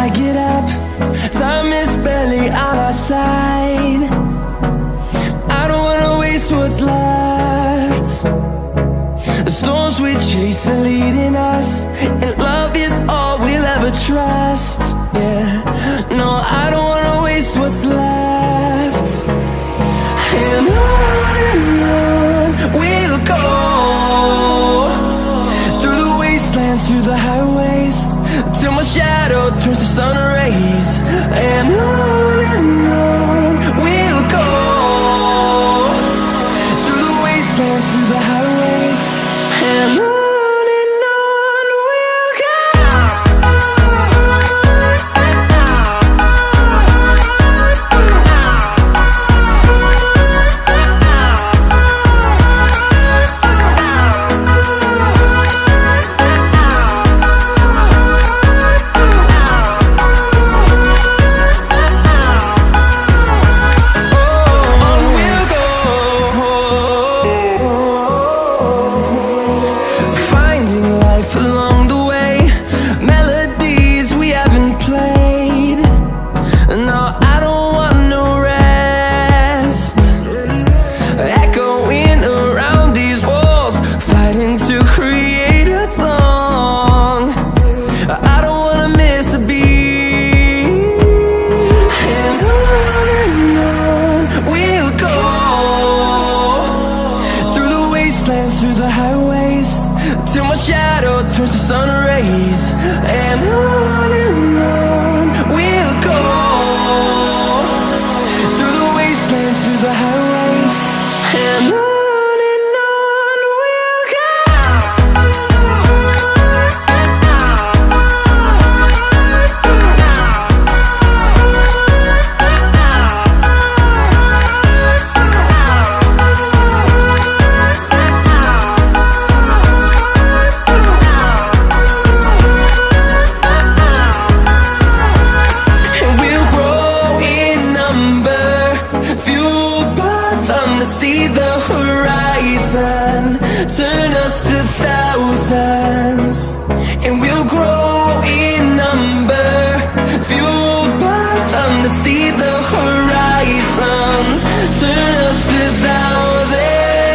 I get up, time is barely on our side. I don't wanna waste what's left. The storms we chase are leading us, and love is all we'll ever trust. Yeah, no, I don't wanna waste what's left. And on we'll go, through the wastelands, through the highways, till my shadow turns to sun rays. And on we'll go, through the wastelands, through the highways, and on. Through the highways, till my shadow turns to sun rays. And on we'll go, through the wastelands, through the highways, and on. See the horizon turn us to thousands, and we'll grow